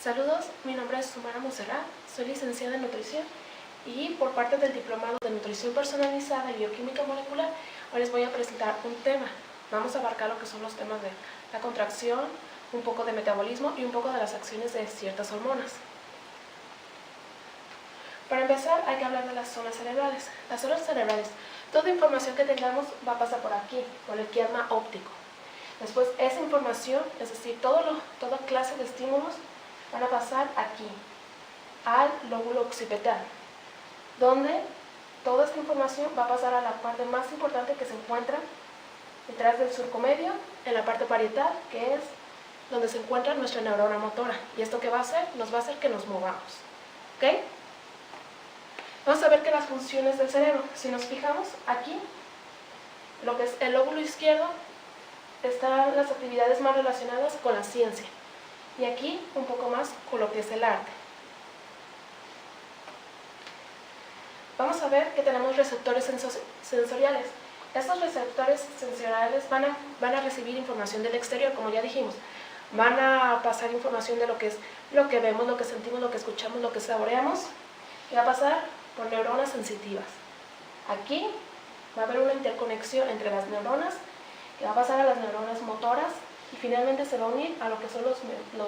Saludos, mi nombre es Sumara Monserrat, soy licenciada en nutrición y por parte del Diplomado de Nutrición Personalizada y Bioquímica Molecular, hoy les voy a presentar un tema. Vamos a abarcar lo que son los temas de la contracción, un poco de metabolismo y un poco de las acciones de ciertas hormonas. Para empezar, hay que hablar de las zonas cerebrales. Las zonas cerebrales, toda información que tengamos va a pasar por aquí, por el quiasma óptico. Después, esa información, es decir, toda clase de estímulos, van a pasar aquí, al lóbulo occipital, donde toda esta información va a pasar a la parte más importante que se encuentra detrás del surco medio, en la parte parietal, que es donde se encuentra nuestra neurona motora. ¿Y esto qué va a hacer? Nos va a hacer que nos movamos. ¿Ok? Vamos a ver que las funciones del cerebro, si nos fijamos aquí, lo que es el lóbulo izquierdo, están las actividades más relacionadas con la ciencia. Y aquí un poco más con lo que es el arte. Vamos a ver que tenemos receptores sensoriales. Estos receptores sensoriales van a recibir información del exterior, como ya dijimos. Van a pasar información de lo que es lo que vemos, lo que sentimos, lo que escuchamos, lo que saboreamos. Y va a pasar por neuronas sensitivas. Aquí va a haber una interconexión entre las neuronas, que va a pasar a las neuronas motoras, y finalmente se va a unir a lo que son los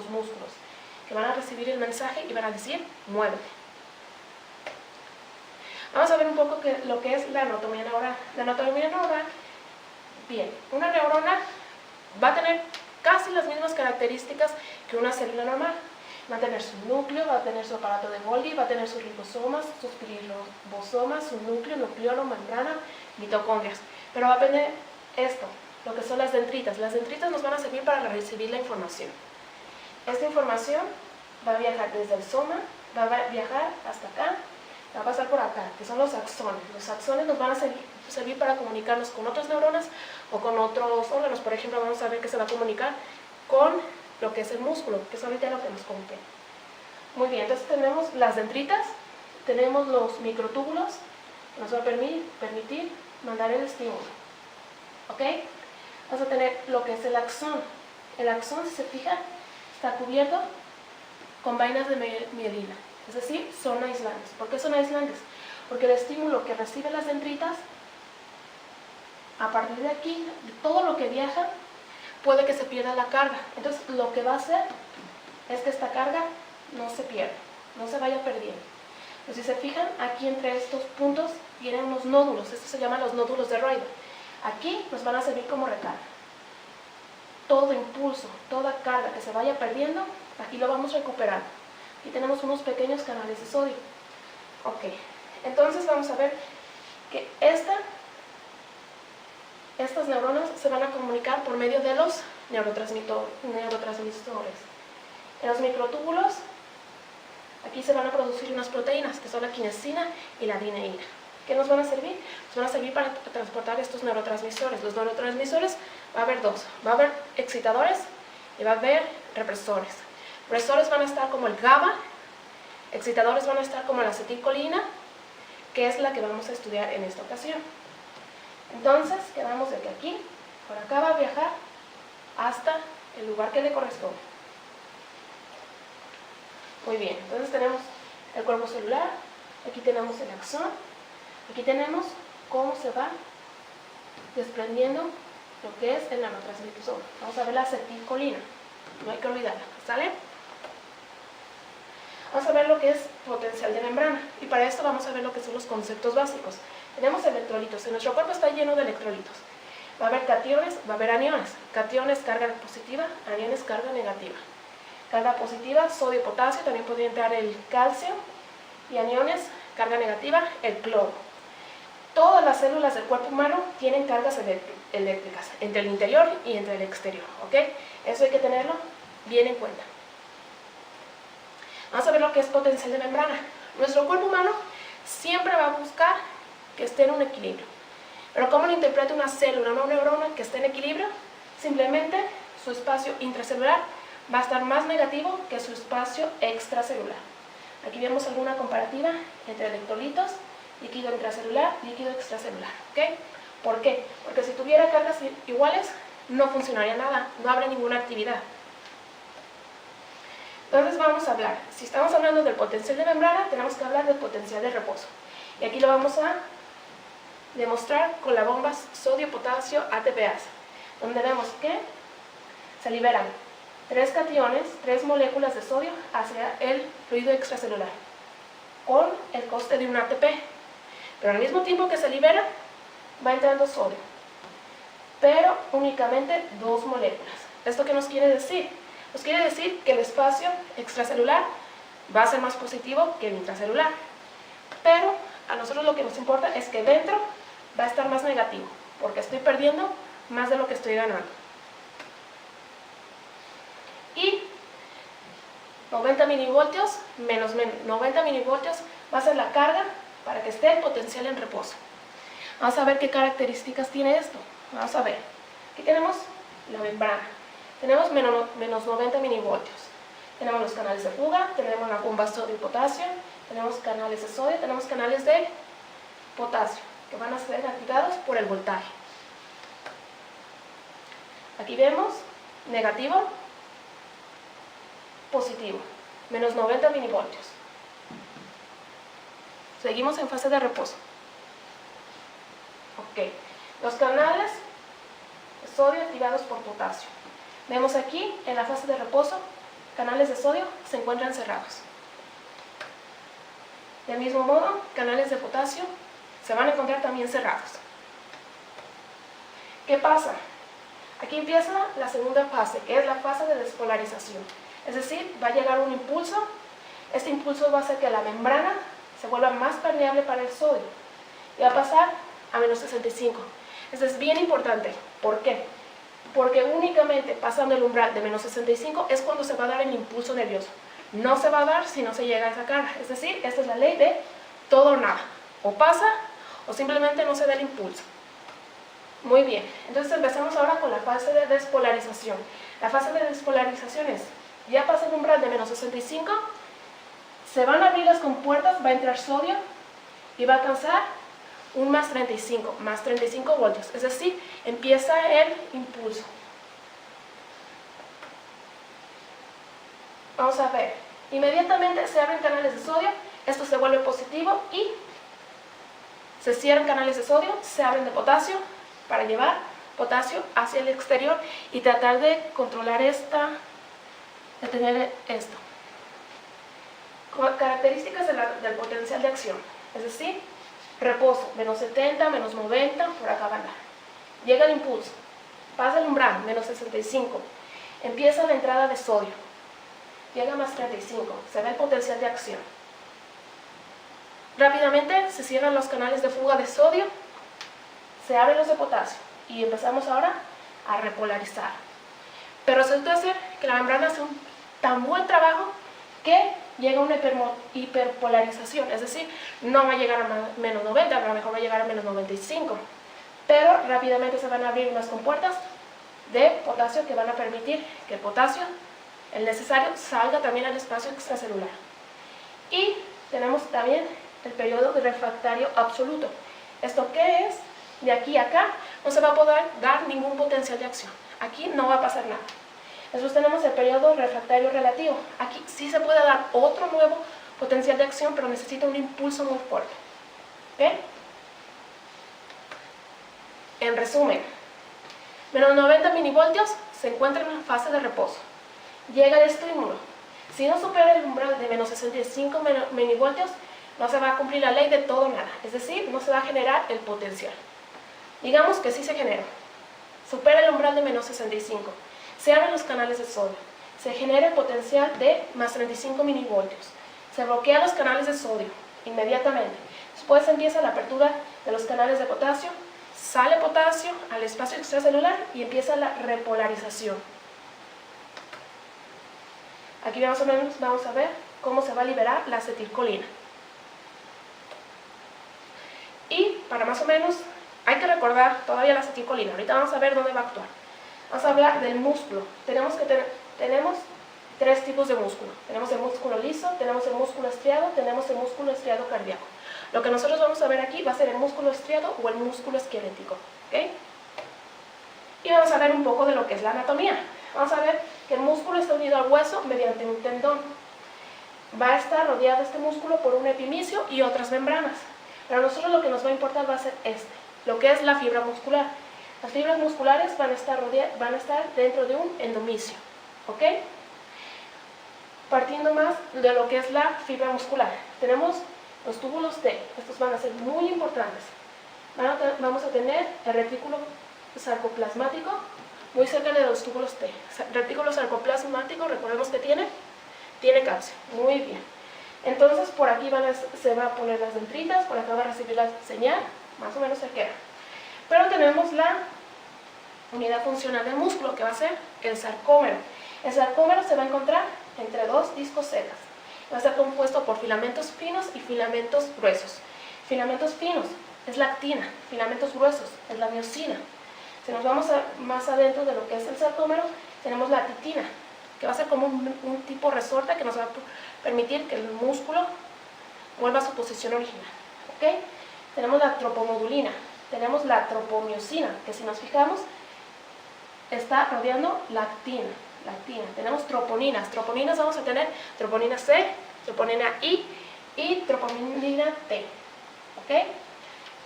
músculos, que van a recibir el mensaje y van a decir, muévete. Vamos a ver un poco lo que es la anatomía neural. La anatomía neural, bien, una neurona va a tener casi las mismas características que una célula normal. Va a tener su núcleo, va a tener su aparato de Golgi, va a tener sus ribosomas, sus ribosomas, su núcleo, nucleolo, membrana, mitocondrias. Pero va a tener esto, lo que son las dendritas. Las dendritas nos van a servir para recibir la información. Esta información va a viajar desde el soma, va a viajar hasta acá, va a pasar por acá, que son los axones. Los axones nos van a servir para comunicarnos con otras neuronas o con otros órganos. Por ejemplo, vamos a ver que se va a comunicar con lo que es el músculo, que es ahorita lo que nos compete. Muy bien, entonces tenemos las dendritas, tenemos los microtúbulos, que nos va a permitir mandar el estímulo. ¿Ok? Vamos a tener lo que es el axón. El axón, si se fijan, está cubierto con vainas de mielina, es decir, son aislantes. ¿Por qué son aislantes? Porque el estímulo que reciben las dendritas, a partir de aquí, de todo lo que viaja, puede que se pierda la carga. Entonces, lo que va a hacer es que esta carga no se pierda, no se vaya perdiendo. Pero si se fijan, aquí entre estos puntos tienen unos nódulos. Estos se llaman los nódulos de Rayleigh. Aquí nos van a servir como recarga. Todo impulso, toda carga que se vaya perdiendo, aquí lo vamos recuperando. Aquí tenemos unos pequeños canales de sodio. Ok, entonces vamos a ver que estas neuronas se van a comunicar por medio de los neurotransmisores. En los microtúbulos, aquí se van a producir unas proteínas, que son la quinesina y la adeneína. ¿Qué nos van a servir? Nos van a servir para transportar estos neurotransmisores. Los neurotransmisores va a haber dos. Va a haber excitadores y va a haber represores. Represores van a estar como el GABA. Excitadores van a estar como la acetilcolina, que es la que vamos a estudiar en esta ocasión. Entonces, quedamos de que aquí, por acá va a viajar hasta el lugar que le corresponde. Muy bien, entonces tenemos el cuerpo celular, aquí tenemos el axón, aquí tenemos cómo se va desprendiendo lo que es el neurotransmisor. Vamos a ver la acetilcolina, no hay que olvidarla, ¿sale? Vamos a ver lo que es potencial de membrana, y para esto vamos a ver lo que son los conceptos básicos. Tenemos electrolitos, en nuestro cuerpo está lleno de electrolitos. Va a haber cationes, va a haber aniones. Cationes, carga positiva, aniones, carga negativa. Carga positiva, sodio, potasio, también podría entrar el calcio. Y aniones, carga negativa, el cloro. Todas las células del cuerpo humano tienen cargas eléctricas, entre el interior y entre el exterior, ¿ok? Eso hay que tenerlo bien en cuenta. Vamos a ver lo que es potencial de membrana. Nuestro cuerpo humano siempre va a buscar que esté en un equilibrio. Pero ¿cómo lo interpreta una célula, una neurona que esté en equilibrio? Simplemente su espacio intracelular va a estar más negativo que su espacio extracelular. Aquí vemos alguna comparativa entre electrolitos, líquido intracelular, líquido extracelular. ¿Ok? ¿Por qué? Porque si tuviera cargas iguales, no funcionaría nada, no habrá ninguna actividad. Entonces vamos a hablar, si estamos hablando del potencial de membrana, tenemos que hablar del potencial de reposo. Y aquí lo vamos a demostrar con la bomba sodio-potasio ATPase, donde vemos que se liberan 3 cationes, 3 moléculas de sodio hacia el fluido extracelular, con el coste de un ATP. Pero al mismo tiempo que se libera, va entrando sodio, pero únicamente 2 moléculas. ¿Esto qué nos quiere decir? Nos quiere decir que el espacio extracelular va a ser más positivo que el intracelular, pero a nosotros lo que nos importa es que dentro va a estar más negativo, porque estoy perdiendo más de lo que estoy ganando. Y 90 milivoltios menos 90 milivoltios va a ser la carga para que esté el potencial en reposo. Vamos a ver qué características tiene esto. Vamos a ver. Aquí tenemos la membrana. Tenemos menos 90 milivoltios. Tenemos los canales de fuga, tenemos la bomba sodio-potasio, tenemos canales de sodio, tenemos canales de potasio, que van a ser activados por el voltaje. Aquí vemos negativo, positivo, menos 90 milivoltios. Seguimos en fase de reposo. Ok, los canales de sodio activados por potasio. Vemos aquí, en la fase de reposo, canales de sodio se encuentran cerrados. Del mismo modo, canales de potasio se van a encontrar también cerrados. ¿Qué pasa? Aquí empieza la segunda fase, que es la fase de despolarización. Es decir, va a llegar un impulso. Este impulso va a hacer que la membrana se vuelva más permeable para el sodio y va a pasar a menos 65. Esto es bien importante. ¿Por qué? Porque únicamente pasando el umbral de menos 65 es cuando se va a dar el impulso nervioso. No se va a dar si no se llega a esa carga. Es decir, esta es la ley de todo o nada. O pasa o simplemente no se da el impulso. Muy bien, entonces empezamos ahora con la fase de despolarización. La fase de despolarización es, ya pasa el umbral de menos 65, se van a abrir las compuertas, va a entrar sodio y va a alcanzar un más 35 voltios. Es decir, empieza el impulso. Vamos a ver, inmediatamente se abren canales de sodio, esto se vuelve positivo y se cierran canales de sodio, se abren de potasio para llevar potasio hacia el exterior y tratar de controlar de tener esto. Características del potencial de acción, es decir, reposo, menos 70, menos 90, por acá va a andar. Llega el impulso, pasa el umbral, menos 65, empieza la entrada de sodio, llega a más 35, se ve el potencial de acción. Rápidamente se cierran los canales de fuga de sodio, se abren los de potasio y empezamos ahora a repolarizar. Pero resulta ser que la membrana hace un tan buen trabajo que llega a una hiperpolarización, es decir, no va a llegar a menos 90, a lo mejor va a llegar a menos 95, pero rápidamente se van a abrir unas compuertas de potasio que van a permitir que el potasio, el necesario, salga también al espacio extracelular. Y tenemos también el periodo de refractario absoluto. ¿Esto qué es? De aquí a acá no se va a poder dar ningún potencial de acción. Aquí no va a pasar nada. Después tenemos el periodo refractario relativo. Aquí sí se puede dar otro nuevo potencial de acción, pero necesita un impulso muy fuerte. ¿Ok? En resumen, menos 90 milivoltios se encuentra en fase de reposo. Llega el estímulo. Si no supera el umbral de menos 65 milivoltios, no se va a cumplir la ley de todo o nada. Es decir, no se va a generar el potencial. Digamos que sí se genera. Supera el umbral de menos 65. Se abren los canales de sodio. Se genera el potencial de más 35 milivoltios. Se bloquean los canales de sodio inmediatamente. Después empieza la apertura de los canales de potasio. Sale potasio al espacio extracelular y empieza la repolarización. Aquí más o menos vamos a ver cómo se va a liberar la acetilcolina. Y para más o menos hay que recordar todavía la acetilcolina. Ahorita vamos a ver dónde va a actuar. Vamos a hablar del músculo. Tenemos 3 tipos de músculo. Tenemos el músculo liso, tenemos el músculo estriado, tenemos el músculo estriado cardíaco. Lo que nosotros vamos a ver aquí va a ser el músculo estriado o el músculo esquelético. ¿Okay? Y vamos a ver un poco de lo que es la anatomía. Vamos a ver que el músculo está unido al hueso mediante un tendón. Va a estar rodeado este músculo por un epimicio y otras membranas. Pero a nosotros lo que nos va a importar va a ser lo que es la fibra muscular. Las fibras musculares van a estar dentro de un endomisio. ¿Ok? Partiendo más de lo que es la fibra muscular, tenemos los túbulos T. Estos van a ser muy importantes. Vamos a tener el retículo sarcoplasmático muy cerca de los túbulos T. Retículo sarcoplasmático, recordemos que tiene calcio. Muy bien. Entonces por aquí se van a poner las dendritas, por acá va a recibir la señal, más o menos se queda. Pero tenemos la unidad funcional del músculo, que va a ser el sarcómero. El sarcómero se va a encontrar entre dos discos zetas. Va a estar compuesto por filamentos finos y filamentos gruesos. Filamentos finos es la actina, filamentos gruesos es la miosina. Si nos vamos más adentro de lo que es el sarcómero, tenemos la titina, que va a ser como un tipo resorte que nos va a permitir que el músculo vuelva a su posición original. ¿Okay? Tenemos la tropomodulina, tenemos la tropomiosina, que si nos fijamos está rodeando la actina. Tenemos troponinas. Troponinas vamos a tener troponina C, troponina I y troponina T. ¿Ok?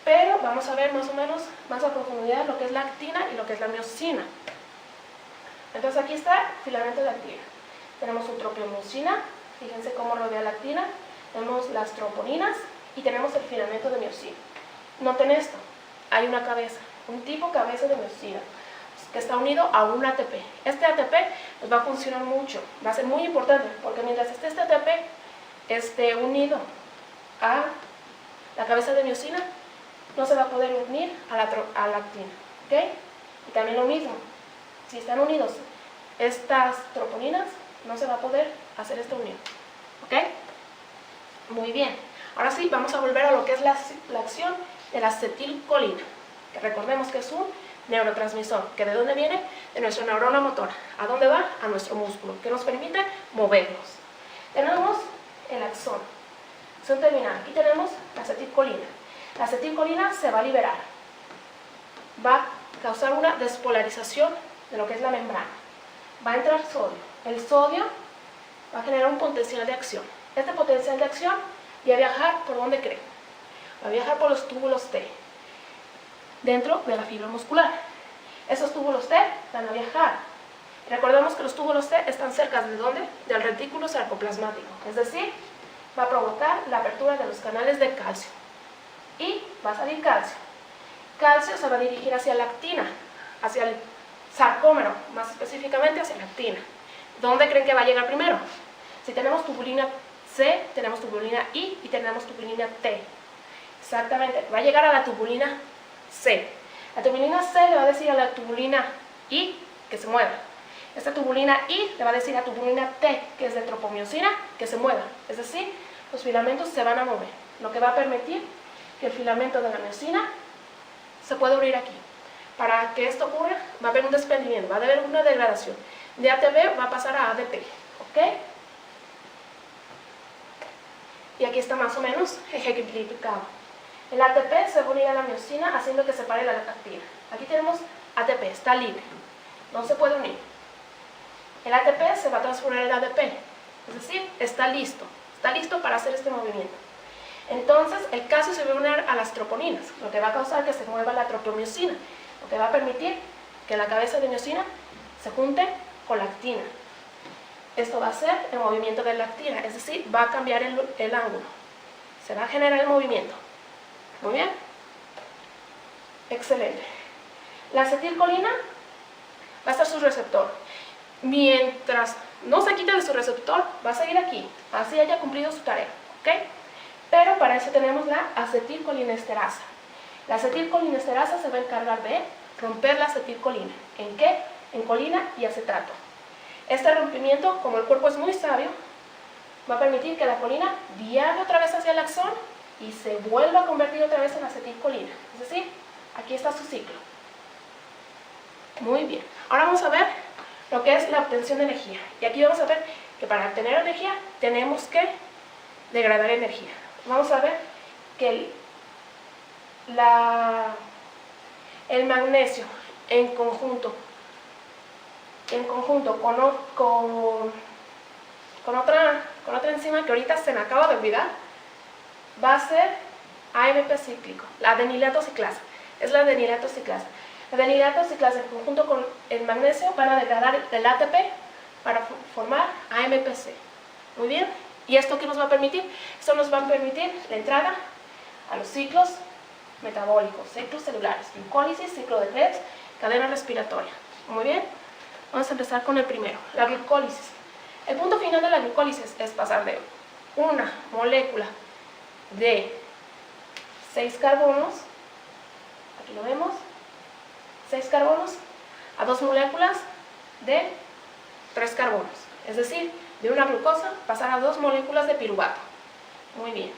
Pero vamos a ver más o menos, más a profundidad, lo que es la actina y lo que es la miosina. Entonces aquí está el filamento de actina. Tenemos un tropomiosina, fíjense cómo rodea la actina. Tenemos las troponinas y tenemos el filamento de miosina. Noten esto, hay una cabeza, un tipo cabeza de miosina, que está unido a un ATP. Este ATP pues, va a funcionar mucho, va a ser muy importante, porque mientras esté este ATP unido a la cabeza de miosina, no se va a poder unir a la actina. ¿Okay? Y también lo mismo, si están unidos estas troponinas, no se va a poder hacer esta unión. ¿Ok? Muy bien. Ahora sí, vamos a volver a lo que es la acción de la acetilcolina, que recordemos que es un neurotransmisor, que ¿de dónde viene? De nuestra neurona motora. ¿A dónde va? A nuestro músculo, que nos permite movernos. Tenemos el axón terminal. Aquí tenemos la acetilcolina. La acetilcolina se va a liberar. Va a causar una despolarización de lo que es la membrana. Va a entrar sodio. El sodio va a generar un potencial de acción. Este potencial de acción va a viajar ¿por dónde creen? Va a viajar por los túbulos T, dentro de la fibra muscular. Esos túbulos T van a viajar. Recordemos que los túbulos T están cerca ¿de dónde? Del retículo sarcoplasmático. Es decir, va a provocar la apertura de los canales de calcio. Y va a salir calcio. Calcio se va a dirigir hacia la actina, hacia el sarcómero, más específicamente hacia la actina. ¿Dónde creen que va a llegar primero? Si tenemos tubulina C, tenemos tubulina I y tenemos tubulina T. Exactamente, va a llegar a la tubulina C. La tubulina C le va a decir a la tubulina I que se mueva. Esta tubulina I le va a decir a tubulina T, que es de tropomiosina, que se mueva. Es decir, los filamentos se van a mover, lo que va a permitir que el filamento de la miosina se pueda unir aquí. Para que esto ocurra, va a haber un desprendimiento, va a haber una degradación. De ATP va a pasar a ADP. ¿Ok? Y aquí está más o menos ejemplificado. El ATP se va a unir a la miosina haciendo que separe la actina. Aquí tenemos ATP, está libre, no se puede unir. El ATP se va a transformar en ADP, es decir, está listo para hacer este movimiento. Entonces el calcio se va a unir a las troponinas, lo que va a causar que se mueva la tropomiosina, lo que va a permitir que la cabeza de miosina se junte con la actina. Esto va a ser el movimiento de la actina, es decir, va a cambiar el ángulo, se va a generar el movimiento. Muy bien, excelente. La acetilcolina va a estar su receptor. Mientras no se quite de su receptor, va a seguir aquí, así haya cumplido su tarea. ¿Ok? Pero para eso tenemos la acetilcolinesterasa. La acetilcolinesterasa se va a encargar de romper la acetilcolina. ¿En qué? En colina y acetato. Este rompimiento, como el cuerpo es muy sabio, va a permitir que la colina viaje otra vez hacia el axón y se vuelva a convertir otra vez en acetilcolina. Es decir, aquí está su ciclo. Muy bien. Ahora vamos a ver lo que es la obtención de energía. Y aquí vamos a ver que para obtener energía tenemos que degradar energía. Vamos a ver que el magnesio en conjunto con otra enzima que ahorita se me acaba de olvidar, va a ser AMP cíclico, la adenilato ciclasa. Es la adenilato ciclasa. La adenilato ciclasa en conjunto con el magnesio van a degradar el ATP para formar AMPC. Muy bien. ¿Y esto qué nos va a permitir? Esto nos va a permitir la entrada a los ciclos metabólicos, ciclos celulares, glucólisis, ciclo de Krebs, cadena respiratoria. Muy bien. Vamos a empezar con el primero, la glucólisis. El punto final de la glucólisis es pasar de una molécula de 6 carbonos, aquí lo vemos, 6 carbonos, a 2 moléculas de 3 carbonos. Es decir, de una glucosa pasar a 2 moléculas de piruvato. Muy bien.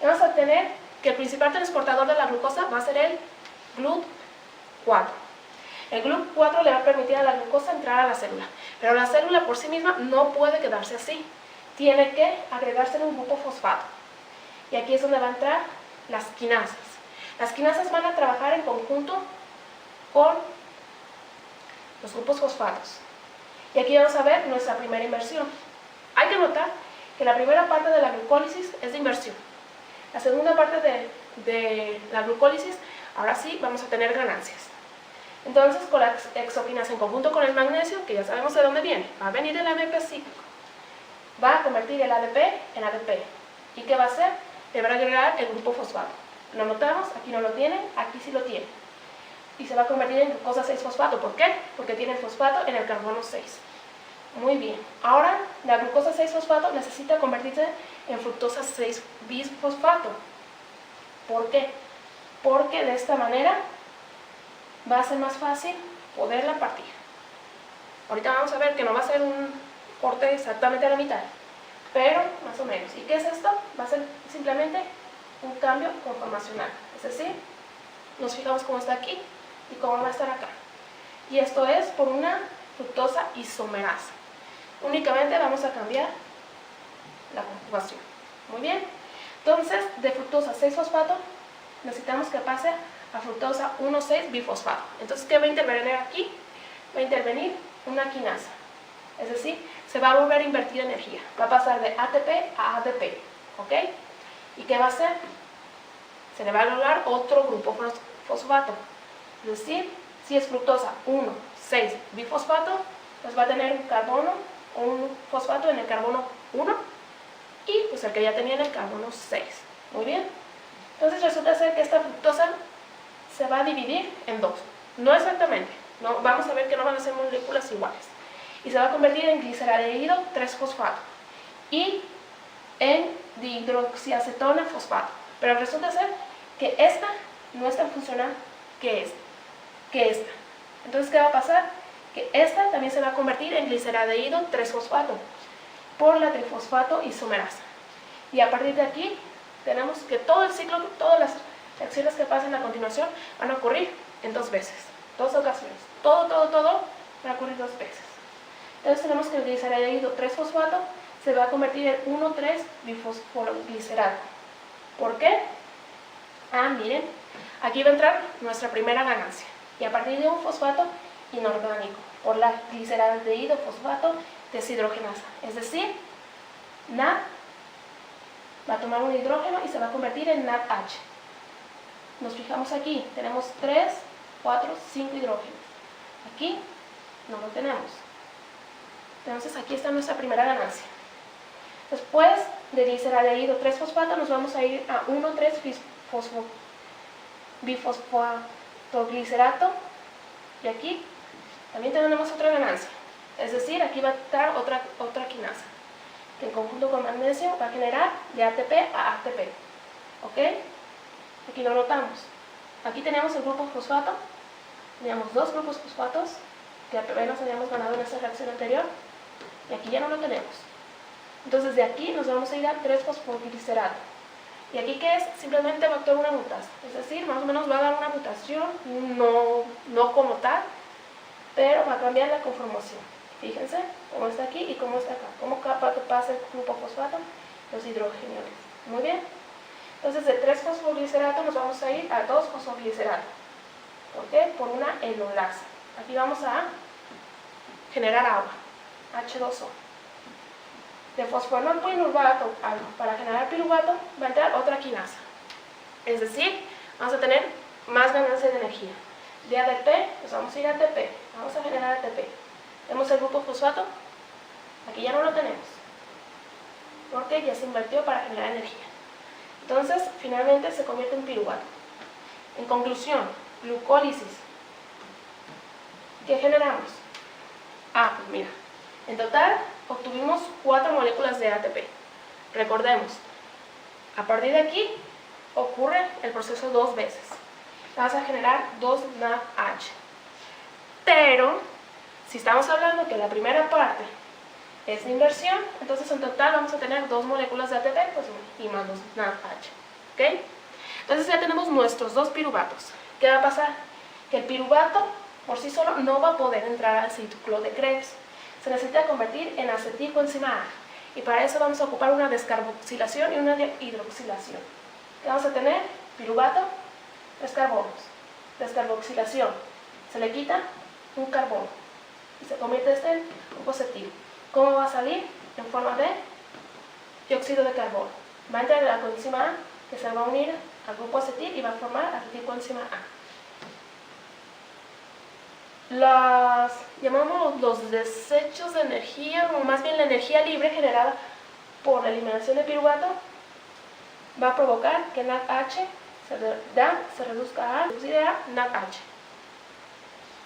Y vamos a tener que el principal transportador de la glucosa va a ser el GLUT4. El GLUT4 le va a permitir a la glucosa entrar a la célula, pero la célula por sí misma no puede quedarse así. Tiene que agregarse un grupo fosfato. Y aquí es donde van a entrar las quinasas. Las quinasas van a trabajar en conjunto con los grupos fosfatos. Y aquí vamos a ver nuestra primera inversión. Hay que notar que la primera parte de la glucólisis es de inversión. La segunda parte de la glucólisis, ahora sí vamos a tener ganancias. Entonces, con la exoquinasa en conjunto con el magnesio, que ya sabemos de dónde viene, va a venir el AMP cíclico. Va a convertir el ADP en ADP. ¿Y qué va a hacer? Le va a agregar el grupo fosfato. Lo notamos, aquí no lo tienen, aquí sí lo tienen. Y se va a convertir en glucosa 6-fosfato. ¿Por qué? Porque tiene el fosfato en el carbono 6. Muy bien. Ahora, la glucosa 6-fosfato necesita convertirse en fructosa 6-bisfosfato. ¿Por qué? Porque de esta manera va a ser más fácil poderla partir. Ahorita vamos a ver que no va a ser un corte exactamente a la mitad, pero más o menos. ¿Y qué es esto? Va a ser simplemente un cambio conformacional. Es decir, nos fijamos cómo está aquí y cómo va a estar acá. Y esto es por una fructosa isomerasa. Únicamente vamos a cambiar la conjugación. Muy bien. Entonces, de fructosa 6-fosfato necesitamos que pase a fructosa 1,6-bifosfato. Entonces, ¿qué va a intervenir aquí? Va a intervenir una quinasa. Es decir, se va a volver a invertir energía. Va a pasar de ATP a ADP. ¿Ok? ¿Y qué va a hacer? Se le va a agregar otro grupo fosfato. Es decir, si es fructosa 1,6-bifosfato, pues va a tener un carbono o un fosfato en el carbono 1 y pues el que ya tenía en el carbono 6. Muy bien. Entonces resulta ser que esta fructosa se va a dividir en dos. No exactamente. No, vamos a ver que no van a ser moléculas iguales. Y se va a convertir en gliceraldehído 3-fosfato y en dihidroxiacetona fosfato. Pero resulta ser que esta no es tan funcional que esta. Entonces, ¿qué va a pasar? Que esta también se va a convertir en gliceraldehído 3-fosfato por la trifosfato isomerasa. Y a partir de aquí tenemos que todo el ciclo, todas las reacciones que pasen a continuación van a ocurrir en 2 veces, 2 ocasiones. Todo va a ocurrir 2 veces. Entonces tenemos que el gliceraldehído 3-fosfato se va a convertir en 1,3-bifosfoglicerato. ¿Por qué? Ah, miren, aquí va a entrar nuestra primera ganancia. Y a partir de un fosfato inorgánico, por la gliceraldehído fosfato deshidrogenasa. Es decir, NAD va a tomar un hidrógeno y se va a convertir en NADH. Nos fijamos aquí, tenemos 3, 4, 5 hidrógenos. Aquí no lo tenemos. Entonces aquí está nuestra primera ganancia. Después de gliceraldehído 3-fosfato nos vamos a ir a 1,3-bifosfoglicerato y aquí también tenemos otra ganancia. Es decir, aquí va a estar otra quinasa que en conjunto con magnesio va a generar de ATP a ATP. ¿Ok? Aquí lo notamos. Aquí tenemos el grupo fosfato. Teníamos 2 grupos fosfatos que apenas habíamos ganado en esta reacción anterior. Y aquí ya no lo tenemos. Entonces de aquí nos vamos a ir a 3-fosfoglicerato. ¿Y aquí qué es? Simplemente va a actuar una mutasa. Es decir, más o menos va a dar una mutación, no como tal, pero va a cambiar la conformación. Fíjense cómo está aquí y cómo está acá. ¿Cómo pasa el grupo fosfato? Los hidrogeniones. Muy bien. Entonces de 3-fosfoglicerato nos vamos a ir a 2-fosfoglicerato. ¿Por qué? Por una enolasa. Aquí vamos a generar agua, H2O. De fosfonol piruvato para generar piruvato va a entrar otra quinasa. Es decir, vamos a tener más ganancia de energía. De ADP, pues vamos a ir a ATP. Vamos a generar ATP. Vemos el grupo fosfato. Aquí ya no lo tenemos, porque ya se invirtió para generar energía. Entonces, finalmente se convierte en piruvato. En conclusión, glucólisis. ¿Qué generamos? Pues mira, en total obtuvimos 4 moléculas de ATP. Recordemos, a partir de aquí ocurre el proceso 2 veces. Vas a generar 2 NADH. Pero, si estamos hablando que la primera parte es de inversión, entonces en total vamos a tener 2 moléculas de ATP pues, y más 2 NADH. ¿Okay? Entonces ya tenemos nuestros 2 piruvatos. ¿Qué va a pasar? Que el piruvato por sí solo no va a poder entrar al ciclo de Krebs. Se necesita convertir en acetilcoenzima A. Y para eso vamos a ocupar una descarboxilación y una hidroxilación. ¿Qué vamos a tener? Piruvato, 3 carbonos. Descarboxilación. Se le quita un carbono. Y se convierte en un positivo. ¿Cómo va a salir? En forma de dióxido de carbono. Va a entrar la coenzima A, que se va a unir al grupo acetil y va a formar acetilcoenzima A. Llamamos los desechos de energía, o más bien la energía libre generada por la eliminación de piruvato, va a provocar que NADH se reduzca a NADH.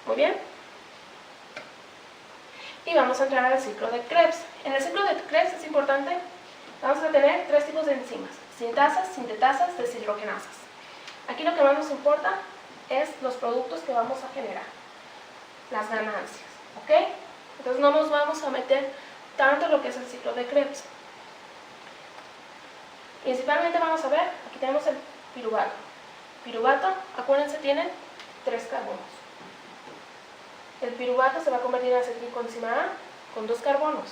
Muy bien. Y vamos a entrar al ciclo de Krebs. En el ciclo de Krebs es importante, vamos a tener 3 tipos de enzimas: sintasas, sintetasas, deshidrogenasas. Aquí lo que más nos importa es los productos que vamos a generar, las ganancias, ¿ok? Entonces no nos vamos a meter tanto en lo que es el ciclo de Krebs. Principalmente vamos a ver, aquí tenemos el piruvato. Piruvato, acuérdense, tiene 3 carbonos. El piruvato se va a convertir en acetilcoenzima A con 2 carbonos.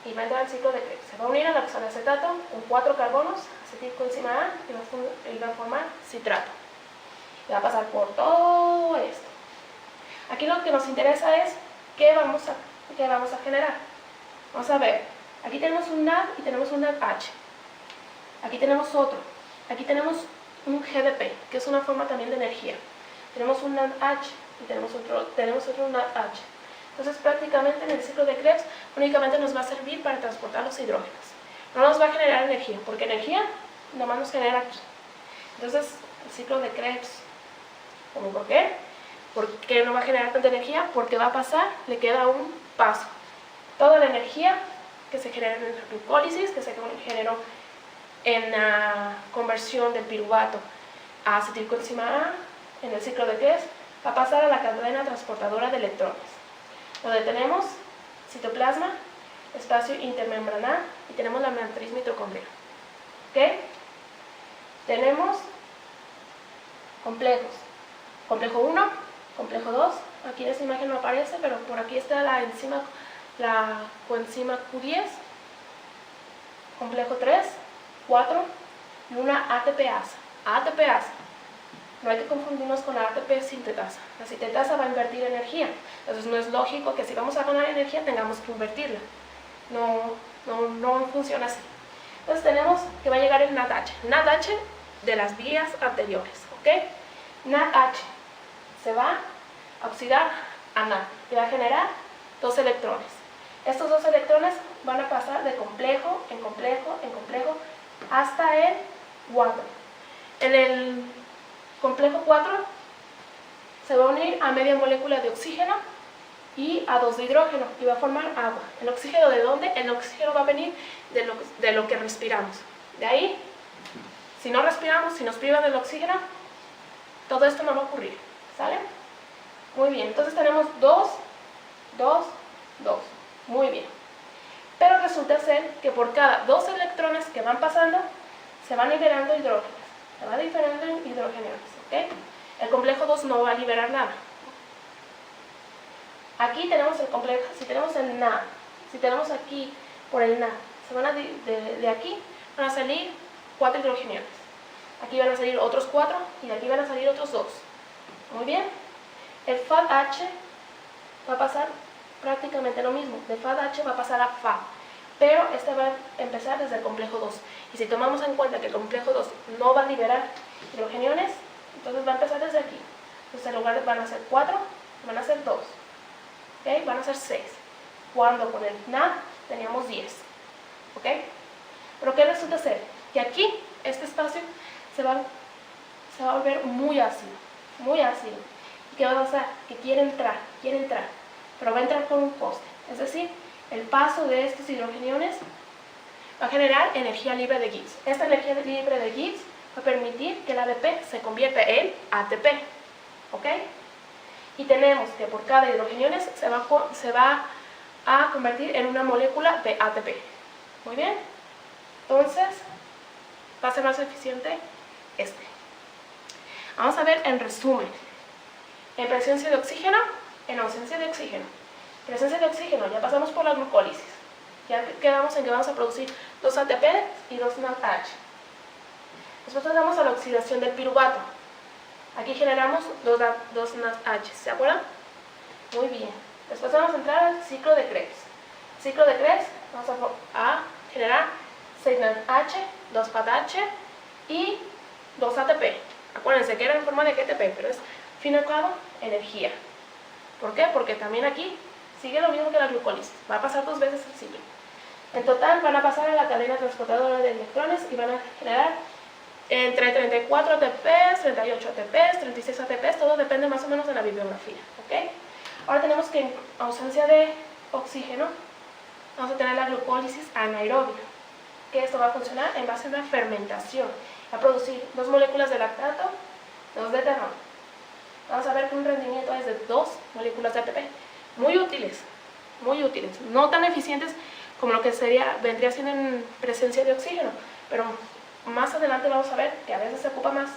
Y va a entrar al ciclo de Krebs. Se va a unir al oxaloacetato con 4 carbonos, acetilcoenzima A, y va a formar citrato. Y va a pasar por todo esto. Aquí lo que nos interesa es qué vamos a generar. Vamos a ver, aquí tenemos un NAD y tenemos un NADH. Aquí tenemos otro. Aquí tenemos un GDP, que es una forma también de energía. Tenemos un NADH y tenemos otro NADH. Entonces prácticamente en el ciclo de Krebs únicamente nos va a servir para transportar los hidrógenos. No nos va a generar energía, porque energía nomás nos genera aquí. Entonces el ciclo de Krebs, ¿por qué? ¿Por qué no va a generar tanta energía? Porque va a pasar, le queda un paso. Toda la energía que se genera en la glucólisis, que se generó en la conversión del piruvato a acetilcoenzima A, en el ciclo de Krebs, va a pasar a la cadena transportadora de electrones, donde tenemos citoplasma, espacio intermembranal y tenemos la matriz mitocondrial. ¿Ok? Tenemos complejos. Complejo 1, complejo 2, aquí en esta imagen no aparece, pero por aquí está la coenzima Q10, complejo 3, 4 y una ATPasa. ATPasa. No hay que confundirnos con la ATP sintetasa. La sintetasa va a invertir energía. Entonces no es lógico que si vamos a ganar energía tengamos que invertirla. No funciona así. Entonces tenemos que va a llegar el NADH. NADH de las vías anteriores. ¿Ok? NADH se va a oxidar a NAD y va a generar 2 electrones. Estos 2 electrones van a pasar de complejo en complejo en complejo hasta el 4. En el complejo 4 se va a unir a media molécula de oxígeno y a 2 de hidrógeno y va a formar agua. ¿El oxígeno de dónde? El oxígeno va a venir de lo que respiramos. De ahí, si no respiramos, si nos privan del oxígeno, todo esto no va a ocurrir. ¿Sale? Muy bien, entonces tenemos 2, 2, 2. Muy bien. Pero resulta ser que por cada 2 electrones que van pasando, se van liberando hidrógenos. Se va liberando hidrógenos. ¿Ok? El complejo 2 no va a liberar nada. Aquí tenemos el complejo, si tenemos el NAD, si tenemos aquí por el NAD, de aquí van a salir 4 hidrogeniones. Aquí van a salir otros 4 y de aquí van a salir otros 2. Muy bien. El FADH va a pasar prácticamente lo mismo. De FADH va a pasar a FA. Pero este va a empezar desde el complejo 2. Y si tomamos en cuenta que el complejo 2 no va a liberar hidrogeniones, entonces va a empezar desde aquí. Entonces en lugar de van a ser 4, van a ser 2. ¿Okay? Van a ser 6. Cuando con el NAD teníamos 10. ¿Ok? Pero ¿qué resulta ser? Que aquí, este espacio se va a volver muy ácido. Muy ácido. ¿Y qué va a pasar? Que quiere entrar. Pero va a entrar con un coste. Es decir, el paso de estos hidrogeniones va a generar energía libre de Gibbs. Esta energía libre de Gibbs va a permitir que el ADP se convierta en ATP. ¿Ok? Y tenemos que por cada hidrogeniones se va a convertir en una molécula de ATP. Muy bien. Entonces, va a ser más eficiente este. Vamos a ver en resumen. En presencia de oxígeno, en ausencia de oxígeno. Presencia de oxígeno, ya pasamos por la glucólisis. Ya quedamos en que vamos a producir 2 ATP y 2 NADH. Después pasamos a la oxidación del piruvato. Aquí generamos 2 NADH, ¿se acuerdan? Muy bien. Después vamos a entrar al ciclo de Krebs. Ciclo de Krebs, vamos a generar 6 NADH, 2 FADH y 2 ATP. Acuérdense que era en forma de GTP, pero es, al fin y al cabo, energía. ¿Por qué? Porque también aquí sigue lo mismo que la glucólisis. Va a pasar 2 veces el ciclo. En total van a pasar a la cadena transportadora de electrones y van a generar entre 34 ATPs, 38 ATPs, 36 ATPs, todo depende más o menos de la bibliografía. ¿Okay? Ahora tenemos que en ausencia de oxígeno vamos a tener la glucólisis anaerobia, que esto va a funcionar en base a una fermentación, va a producir 2 moléculas de lactato, 2 de etanol. Vamos a ver que un rendimiento es de 2 moléculas de ATP, muy útiles, no tan eficientes como lo que vendría siendo en presencia de oxígeno, pero más adelante vamos a ver que a veces se ocupa más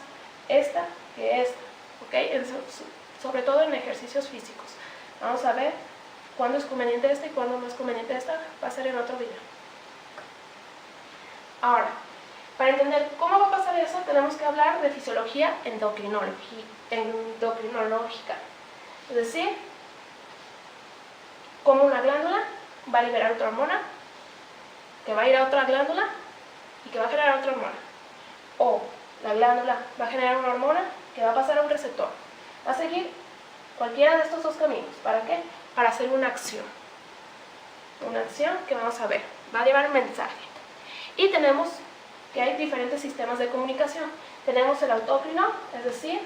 esta que esta, ¿ok? Sobre todo en ejercicios físicos. Vamos a ver cuándo es conveniente esta y cuándo no es conveniente esta, va a ser en otro video. Ahora, para entender cómo va a pasar eso, tenemos que hablar de fisiología endocrinológica. Es decir, cómo una glándula va a liberar otra hormona, que va a ir a otra glándula y que va a generar otra hormona. O la glándula va a generar una hormona que va a pasar a un receptor. Va a seguir cualquiera de estos 2 caminos. ¿Para qué? Para hacer una acción. Una acción que vamos a ver. Va a llevar un mensaje. Y tenemos que hay diferentes sistemas de comunicación. Tenemos el autócrino, es decir,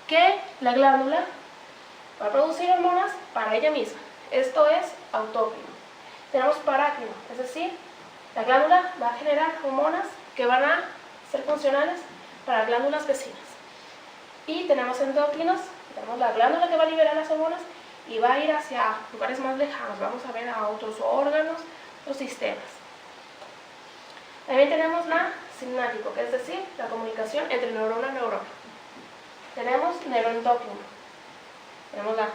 que la glándula va a producir hormonas para ella misma. Esto es autócrino. Tenemos parácrino, es decir, la glándula va a generar hormonas que van a ser funcionales para glándulas vecinas. Y tenemos endócrinos, tenemos la glándula que va a liberar las hormonas y va a ir hacia lugares más lejanos. Vamos a ver a otros órganos, otros sistemas. También tenemos la sináptico, que es decir, la comunicación entre neurona y neurona. Tenemos neuroendocrino. Tenemos la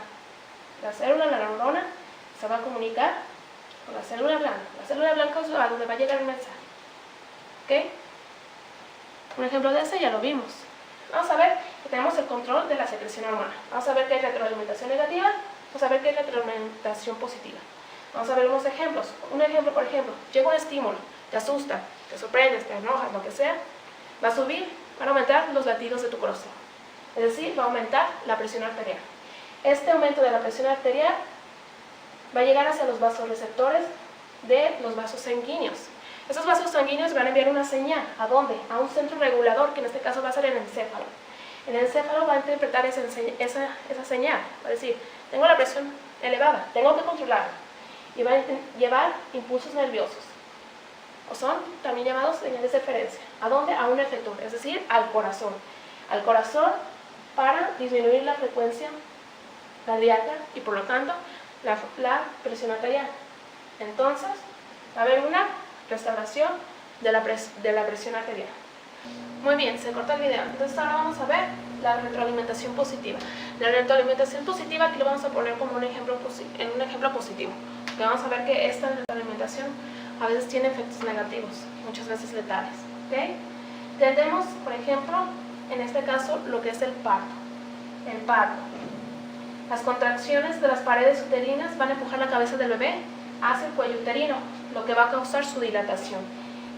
célula, la neurona, se va a comunicar con la célula blanca. La célula blanca es a donde va a llegar el mensaje. ¿Ok? Un ejemplo de ese ya lo vimos. Vamos a ver que tenemos el control de la secreción hormonal. Vamos a ver que hay retroalimentación negativa. Vamos a ver que hay retroalimentación positiva. Vamos a ver unos ejemplos. Un ejemplo, por ejemplo, llega un estímulo, te asusta, te sorprendes, te enojas, lo que sea. Va a subir, van a aumentar los latidos de tu corazón. Es decir, va a aumentar la presión arterial. Este aumento de la presión arterial va a llegar hacia los vasoreceptores de los vasos sanguíneos. Esos vasos sanguíneos van a enviar una señal. ¿A dónde? A un centro regulador, que en este caso va a ser el encéfalo. El encéfalo va a interpretar esa señal. Va a decir, tengo la presión elevada, tengo que controlarla. Y va a llevar impulsos nerviosos. O son también llamados señales de referencia. ¿A dónde? A un efector, es decir, al corazón. Al corazón para disminuir la frecuencia cardíaca y por lo tanto la presión arterial. Entonces va a haber una restauración de la presión arterial. Muy bien, se corta el video. Entonces ahora vamos a ver la retroalimentación positiva. La retroalimentación positiva aquí lo vamos a poner como un ejemplo positivo. Porque vamos a ver que esta retroalimentación a veces tiene efectos negativos, muchas veces letales. ¿Okay? Tenemos, por ejemplo, en este caso, lo que es el parto. El parto. Las contracciones de las paredes uterinas van a empujar la cabeza del bebé hacia el cuello uterino, lo que va a causar su dilatación.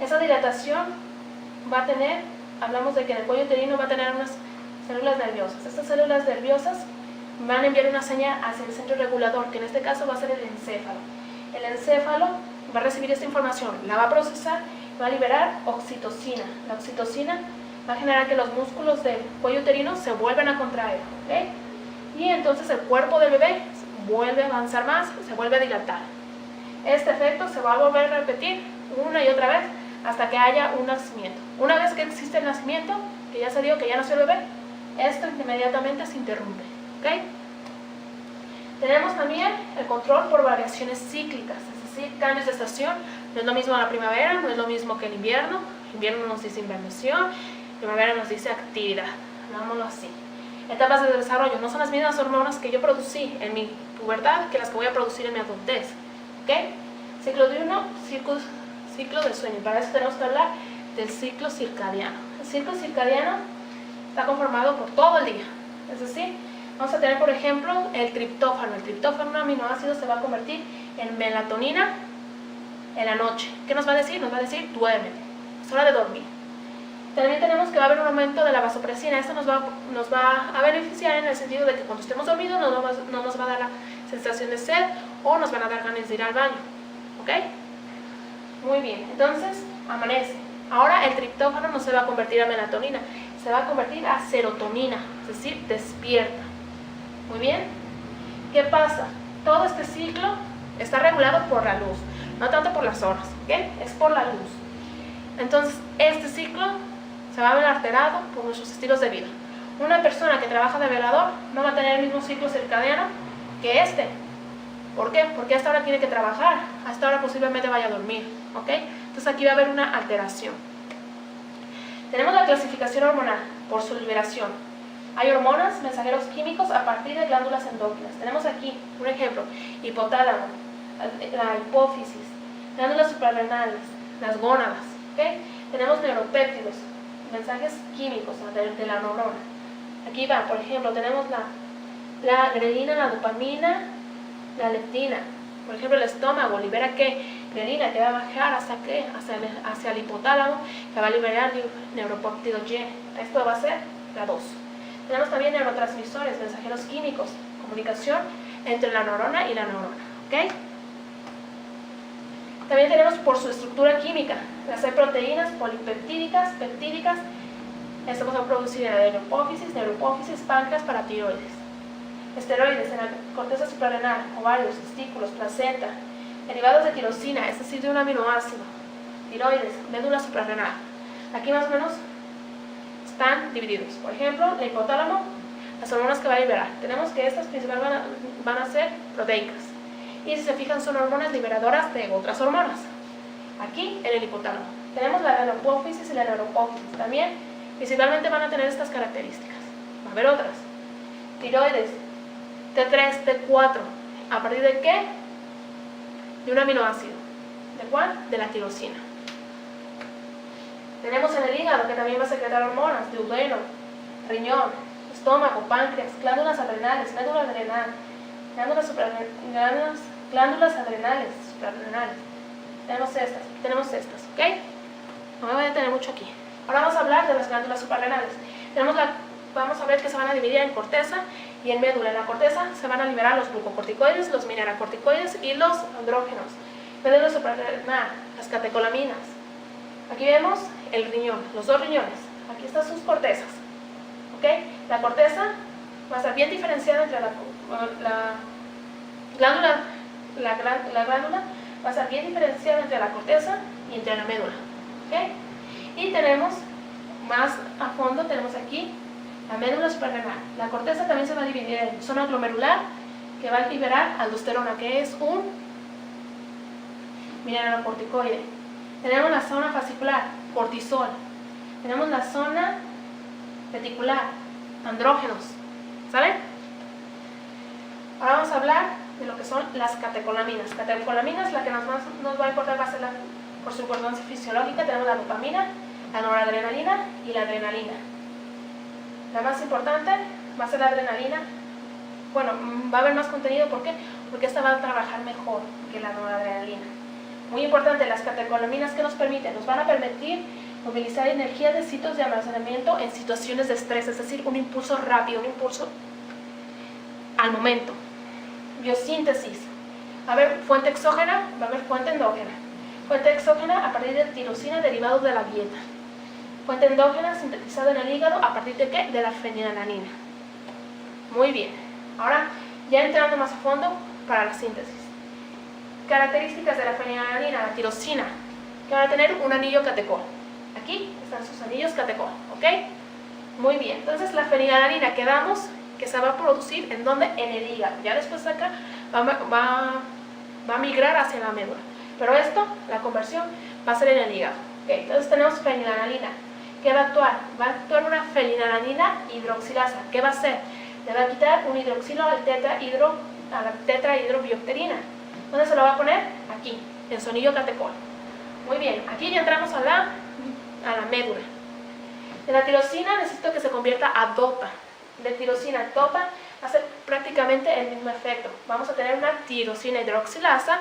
Esa dilatación va a tener, hablamos de que en el cuello uterino va a tener unas células nerviosas. Estas células nerviosas van a enviar una señal hacia el centro regulador, que en este caso va a ser el encéfalo. El encéfalo va a recibir esta información, la va a procesar, va a liberar oxitocina. La oxitocina va a generar que los músculos del cuello uterino se vuelvan a contraer, ¿okay? Y entonces el cuerpo del bebé vuelve a avanzar más, se vuelve a dilatar. Este efecto se va a volver a repetir una y otra vez hasta que haya un nacimiento. Una vez que existe el nacimiento, que ya se dio, que ya nació el bebé, esto inmediatamente se interrumpe, ¿okay? Tenemos también el control por variaciones cíclicas, es decir, cambios de estación. No es lo mismo la primavera, no es lo mismo que el invierno. El invierno nos dice invernación, primavera nos dice actividad, hagámoslo así. Etapas de desarrollo, no son las mismas hormonas que yo producí en mi pubertad que las que voy a producir en mi adultez, ¿okay? Ciclo diurno, ciclo de sueño. Para eso tenemos que hablar del ciclo circadiano. El ciclo circadiano está conformado por todo el día, es decir, vamos a tener, por ejemplo, el triptófano. El triptófano, un aminoácido, se va a convertir en melatonina en la noche. ¿Qué nos va a decir? Nos va a decir, duérmete, es hora de dormir. También tenemos que va a haber un aumento de la vasopresina. Esto nos va a beneficiar en el sentido de que cuando estemos dormidos no nos va a dar la sensación de sed o nos van a dar ganas de ir al baño, ¿ok? Muy bien, entonces amanece. Ahora el triptófano no se va a convertir a melatonina, se va a convertir a serotonina, es decir, despierta. Muy bien, ¿qué pasa? Todo este ciclo está regulado por la luz, no tanto por las horas, ¿ok? Es por la luz. Entonces, este ciclo se va a ver alterado por nuestros estilos de vida. Una persona que trabaja de velador no va a tener el mismo ciclo circadiano que este. ¿Por qué? Porque hasta ahora tiene que trabajar, hasta ahora posiblemente vaya a dormir, ¿ok? Entonces aquí va a haber una alteración. Tenemos la clasificación hormonal por su liberación. Hay hormonas, mensajeros químicos a partir de glándulas endócrinas. Tenemos aquí un ejemplo: hipotálamo, la hipófisis, glándulas suprarrenales, las gónadas, ¿ok? Tenemos neuropéptidos, mensajes químicos de la neurona. Aquí va, por ejemplo, tenemos la grelina, la dopamina, la leptina. Por ejemplo, el estómago libera ¿qué? Grelina, que va a bajar hacia ¿qué? Hacia el hipotálamo, que va a liberar neuropéptido Y. Esto va a ser la 2. Tenemos también neurotransmisores, mensajeros químicos, comunicación entre la neurona y la neurona, ¿ok? También tenemos por su estructura química, las proteínas polipeptídicas, peptídicas. Esto va a producir en la neuropófisis, páncreas, paratiroides. Esteroides en la corteza suprarrenal, ovarios, testículos, placenta. Derivados de tirosina, es decir, de un aminoácido. Tiroides, médula suprarrenal. Aquí más o menos están divididos. Por ejemplo, el hipotálamo, las hormonas que va a liberar. Tenemos que estas principalmente van a ser proteicas. Y si se fijan, son hormonas liberadoras de otras hormonas. Aquí en el hipotálamo. Tenemos la neuropófisis y la neuropófisis. También principalmente van a tener estas características. Va a haber otras. Tiroides, T3, T4. ¿A partir de qué? De un aminoácido. ¿De cuál? De la tirosina. Tenemos en el hígado, que también va a secretar hormonas: duodeno, riñón, estómago, páncreas, glándulas adrenales, médula adrenal, glándulas adrenales, suprarrenales. Tenemos estas, ¿ok? No me voy a detener mucho aquí. Ahora vamos a hablar de las glándulas suprarrenales. Vamos a ver que se van a dividir en corteza y en médula. En la corteza se van a liberar los glucocorticoides, los mineralocorticoides y los andrógenos. Médula suprarrenal, las catecolaminas. Aquí vemos el riñón, los dos riñones. Aquí están sus cortezas, ¿ok? La corteza va a estar bien diferenciada entre la glándula va a estar bien diferenciada entre la corteza y entre la médula, ¿ok? Y tenemos más a fondo, tenemos aquí la médula suprarrenal. La corteza también se va a dividir en zona glomerular, que va a liberar aldosterona, que es un mineralocorticoide. Tenemos la zona fascicular, cortisol. Tenemos la zona reticular, andrógenos. ¿Saben? Ahora vamos a hablar de lo que son las catecolaminas. Catecolaminas, la que nos va a importar va a ser por su importancia fisiológica. Tenemos la dopamina, la noradrenalina y la adrenalina. La más importante va a ser la adrenalina. Bueno, va a haber más contenido, ¿por qué? Porque esta va a trabajar mejor que la noradrenalina. Muy importante, las catecolaminas que nos van a permitir movilizar energía de sitios de almacenamiento en situaciones de estrés, es decir, un impulso rápido, un impulso al momento. Biosíntesis. Va a haber fuente exógena, va a haber fuente endógena. Fuente exógena a partir de tirosina derivado de la dieta. Fuente endógena sintetizada en el hígado a partir de ¿qué? De la fenilalanina. Muy bien. Ahora, ya entrando más a fondo para la síntesis. Características de la fenilalanina, la tirosina, que van a tener un anillo catecol. Aquí están sus anillos catecol, ¿ok? Muy bien. Entonces, la fenilalanina quedamos que se va a producir ¿en dónde? En el hígado. Ya después de acá va a migrar hacia la médula. Pero esto, la conversión, va a ser en el hígado. Okay, entonces tenemos fenilalanina. ¿Qué va a actuar? Va a actuar una fenilalanina hidroxilasa. ¿Qué va a hacer? Le va a quitar un hidroxilo a la tetrahidrobiopterina. ¿Dónde se lo va a poner? Aquí, en su anillo catecol. Muy bien, aquí ya entramos a la médula. De la tirosina necesito que se convierta a dopa. De tirosina a dopa va a ser prácticamente el mismo efecto. Vamos a tener una tirosina hidroxilasa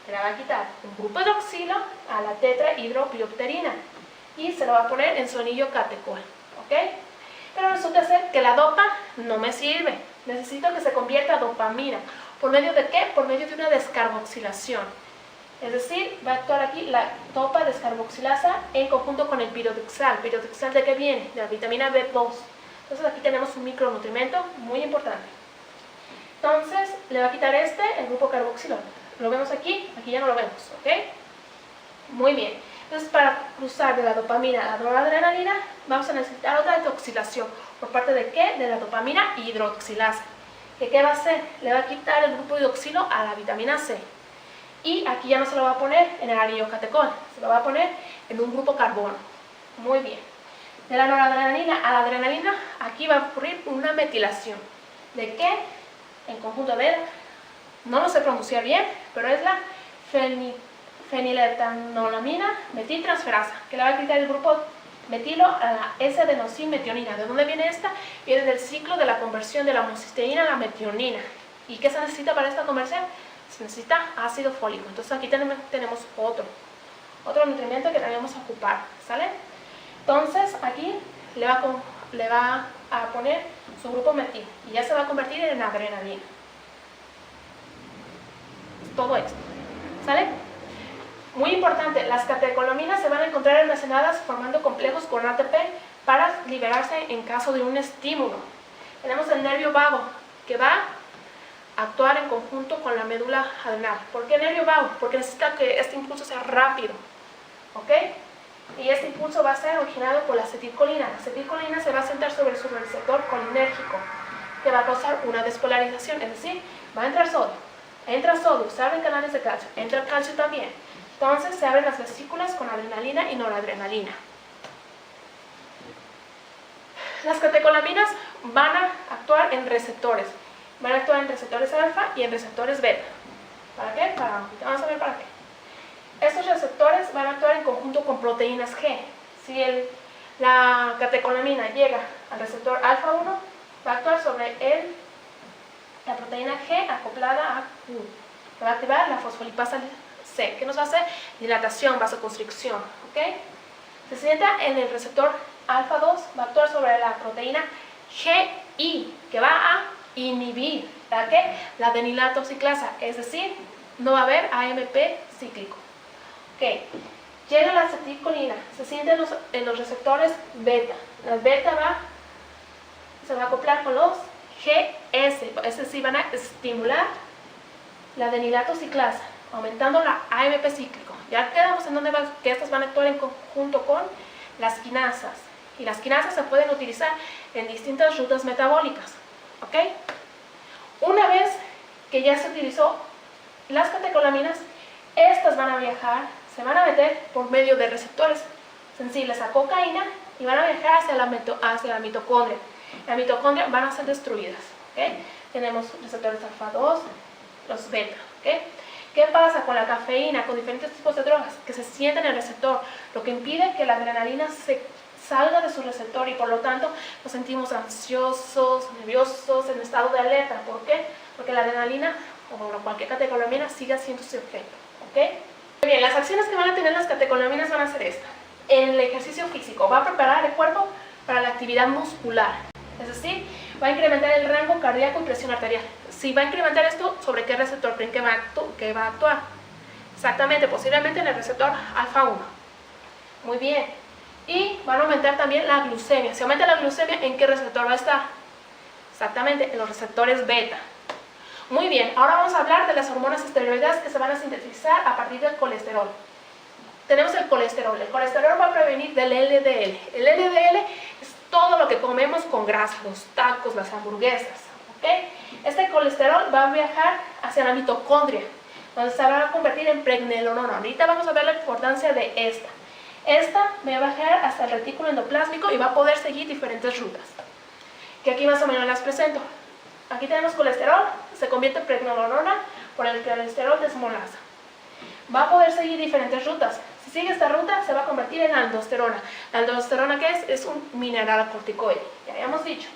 que le va a quitar un grupo hidroxilo a la tetrahidrobiopterina y se lo va a poner en su anillo catecol, ¿ok? Pero resulta ser que la dopa no me sirve. Necesito que se convierta a dopamina. ¿Por medio de qué? Por medio de una descarboxilación. Es decir, va a actuar aquí la dopa descarboxilasa en conjunto con el pirodoxal. ¿Pirodoxal de qué viene? De la vitamina B2. Entonces aquí tenemos un micronutrimento muy importante. Entonces le va a quitar el grupo carboxilol. Lo vemos aquí ya no lo vemos, ¿ok? Muy bien. Entonces para cruzar de la dopamina a la noradrenalina vamos a necesitar otra hidroxilación. ¿Por parte de qué? De la dopamina hidroxilasa. ¿Qué va a hacer? Le va a quitar el grupo hidroxilo a la vitamina C. Y aquí ya no se lo va a poner en el anillo catecol, se lo va a poner en un grupo carbono. Muy bien. De la noradrenalina a la adrenalina, aquí va a ocurrir una metilación. ¿De qué? En conjunto de, no lo sé pronunciar bien, pero es la feniletanolamina metiltransferasa, que le va a quitar el grupo metilo a la S-adenosinmetionina. ¿De dónde viene esta? Viene del ciclo de la conversión de la homocisteína a la metionina. ¿Y qué se necesita para esta conversión? Se necesita ácido fólico. Entonces aquí tenemos otro nutriente que debemos ocupar, ¿sale? Entonces aquí le va a poner su grupo metil y ya se va a convertir en adrenalina. Todo esto, ¿sale? Muy importante, las catecolaminas se van a encontrar almacenadas formando complejos con ATP para liberarse en caso de un estímulo. Tenemos el nervio vago que va a actuar en conjunto con la médula adrenal. ¿Por qué nervio vago? Porque necesita que este impulso sea rápido, ¿ok? Y este impulso va a ser originado por la acetilcolina. La acetilcolina se va a sentar sobre su receptor colinérgico, que va a causar una despolarización, es decir, va a entrar sodio. Entra sodio, se abren canales de calcio, entra el calcio también. Entonces se abren las vesículas con adrenalina y noradrenalina. Las catecolaminas van a actuar en receptores. Van a actuar en receptores alfa y en receptores beta. ¿Para qué? Vamos a ver para qué. Estos receptores van a actuar en conjunto con proteínas G. Si la catecolamina llega al receptor alfa 1, va a actuar sobre la proteína G acoplada a Q. Va a activar la fosfolipasa C, que nos va a hacer dilatación, vasoconstricción. ¿Ok? Se sienta en el receptor alfa 2, va a actuar sobre la proteína GI, que va a inhibir la adenilato ciclasa, es decir, no va a haber AMP cíclico. Ok, llega la acetilcolina, se siente en los receptores beta. La beta se va a acoplar con los GS, es decir, van a estimular la adenilato ciclasa, aumentando la AMP cíclico. Ya quedamos en donde que estas van a actuar en conjunto con las quinasas. Y las quinasas se pueden utilizar en distintas rutas metabólicas. ¿Ok? Una vez que ya se utilizó las catecolaminas, estas van a viajar, se van a meter por medio de receptores sensibles a cocaína y van a viajar hacia la mitocondria. La mitocondria van a ser destruidas. ¿Okay? Tenemos receptores alfa 2, los beta. ¿Okay? ¿Qué pasa con la cafeína, con diferentes tipos de drogas? Que se siente en el receptor, lo que impide que la adrenalina se salga de su receptor y por lo tanto nos sentimos ansiosos, nerviosos, en estado de alerta. ¿Por qué? Porque la adrenalina o cualquier catecolamina sigue haciendo su efecto. ¿Ok? Muy bien, las acciones que van a tener las catecolaminas van a ser esta. En el ejercicio físico va a preparar el cuerpo para la actividad muscular, es decir, va a incrementar el rango cardíaco y presión arterial. Si va a incrementar esto, ¿sobre qué receptor creen que va a actuar? Exactamente, posiblemente en el receptor alfa 1. Muy bien. Y van a aumentar también la glucemia. Si aumenta la glucemia, ¿en qué receptor va a estar? Exactamente, en los receptores beta. Muy bien, ahora vamos a hablar de las hormonas esteroideas que se van a sintetizar a partir del colesterol. Tenemos el colesterol. El colesterol va a prevenir del LDL. El LDL es todo lo que comemos con grasa, los tacos, las hamburguesas. ¿Okay? Este colesterol va a viajar hacia la mitocondria, donde se va a convertir en pregnenolona. Ahorita vamos a ver la importancia de esta. Esta va a bajar hasta el retículo endoplásmico y va a poder seguir diferentes rutas, que aquí más o menos las presento. Aquí tenemos colesterol, se convierte en pregnenolona por el colesterol desmolasa. Va a poder seguir diferentes rutas. Si sigue esta ruta, se va a convertir en aldosterona. ¿La aldosterona qué es? Es un mineral corticoide, ya habíamos dicho.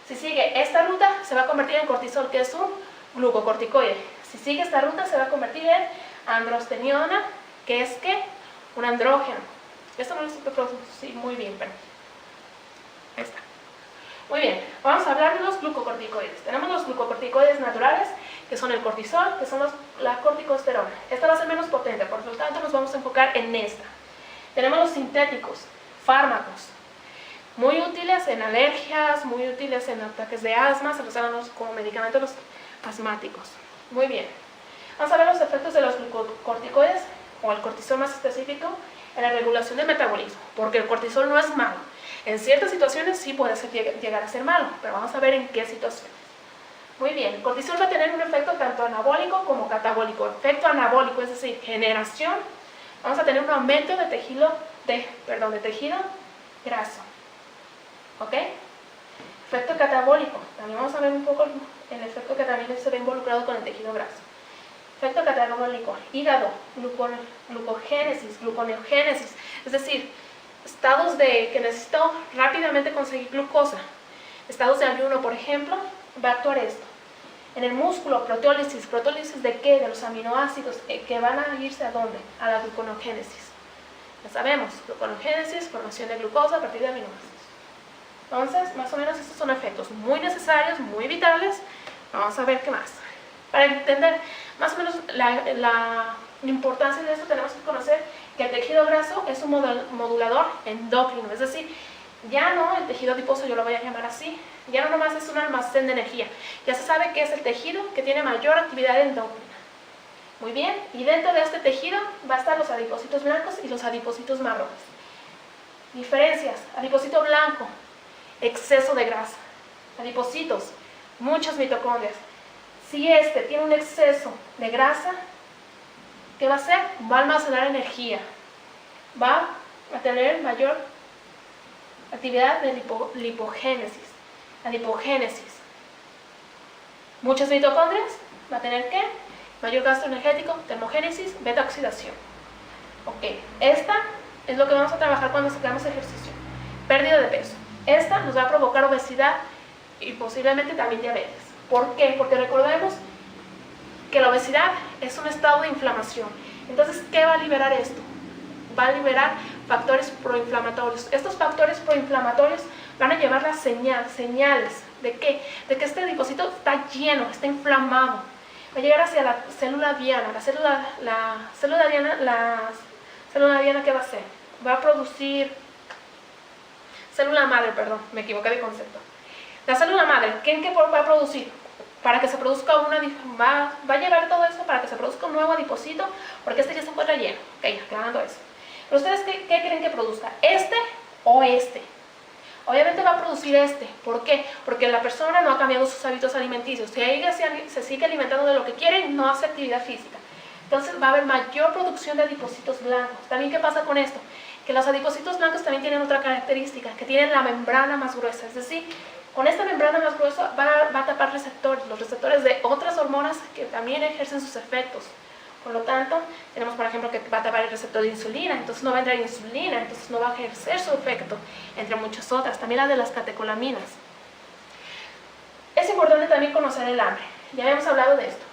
Si sigue esta ruta, se va a convertir en cortisol, que es un glucocorticoide. Si sigue esta ruta, se va a convertir en androsteniona, que es ¿qué? Un andrógeno. Esto no lo supe producir muy bien, pero ahí está. Muy bien, vamos a hablar de los glucocorticoides. Tenemos los glucocorticoides naturales, que son el cortisol, que son la corticosterona. Esta va a ser menos potente, por lo tanto nos vamos a enfocar en esta. Tenemos los sintéticos, fármacos, muy útiles en alergias, muy útiles en ataques de asma, se los dan como medicamentos los asmáticos. Muy bien, vamos a ver los efectos de los glucocorticoides, o el cortisol más específico, en la regulación del metabolismo, porque el cortisol no es malo. En ciertas situaciones sí puede llegar a ser malo, pero vamos a ver en qué situaciones. Muy bien, el cortisol va a tener un efecto tanto anabólico como catabólico. Efecto anabólico, es decir, generación. Vamos a tener un aumento de tejido graso. ¿Ok? Efecto catabólico. También vamos a ver un poco el efecto que también se ve involucrado con el tejido graso. Efecto catabólico, hígado, glucogénesis, gluconeogénesis, es decir, estados que necesito rápidamente conseguir glucosa. Estados de ayuno, por ejemplo, va a actuar esto. En el músculo, proteólisis. ¿Proteólisis de qué? De los aminoácidos que van a irse ¿a dónde? A la gluconeogénesis. Ya sabemos, gluconeogénesis, formación de glucosa a partir de aminoácidos. Entonces, más o menos estos son efectos muy necesarios, muy vitales. Vamos a ver qué más. Para entender más o menos la importancia de esto, tenemos que conocer que el tejido graso es un modulador endocrino, es decir, ya no el tejido adiposo, yo lo voy a llamar así, ya no nomás es un almacén de energía, ya se sabe que es el tejido que tiene mayor actividad endocrina. Muy bien, y dentro de este tejido va a estar los adipocitos blancos y los adipocitos marrones. Diferencias: adipocito blanco, exceso de grasa. Adipocitos, muchas mitocondrias. Si este tiene un exceso de grasa, ¿qué va a hacer? Va a almacenar energía, va a tener mayor actividad de lipogénesis, adipogénesis. Muchas mitocondrias, va a tener ¿qué? Mayor gasto energético, termogénesis, beta-oxidación. Ok, esta es lo que vamos a trabajar cuando hagamos ejercicio. Pérdida de peso. Esta nos va a provocar obesidad y posiblemente también diabetes. ¿Por qué? Porque recordemos que la obesidad es un estado de inflamación. Entonces, ¿qué va a liberar esto? Va a liberar factores proinflamatorios. Estos factores proinflamatorios van a llevar las señales ¿de qué? De que este adipocito está lleno, está inflamado. Va a llegar hacia la célula diana. La célula diana, ¿qué va a hacer? Va a producir célula madre, perdón, me equivoqué de concepto. La célula madre, ¿qué va a producir? Para que se produzca va a llevar todo eso para que se produzca un nuevo adipocito, porque este ya se encuentra lleno. Ok, aclarando eso. Pero ustedes, ¿qué creen que produzca? ¿Este o este? Obviamente va a producir este. ¿Por qué? Porque la persona no ha cambiado sus hábitos alimenticios. Si ella se sigue alimentando de lo que quiere, no hace actividad física. Entonces va a haber mayor producción de adipocitos blancos. También, ¿qué pasa con esto? Que los adipocitos blancos también tienen otra característica, que tienen la membrana más gruesa. Es decir, con esta membrana más gruesa va a tapar receptores, los receptores de otras hormonas que también ejercen sus efectos. Por lo tanto, tenemos por ejemplo que va a tapar el receptor de insulina, entonces no va a entrar insulina, entonces no va a ejercer su efecto, entre muchas otras, también la de las catecolaminas. Es importante también conocer el hambre, ya habíamos hablado de esto.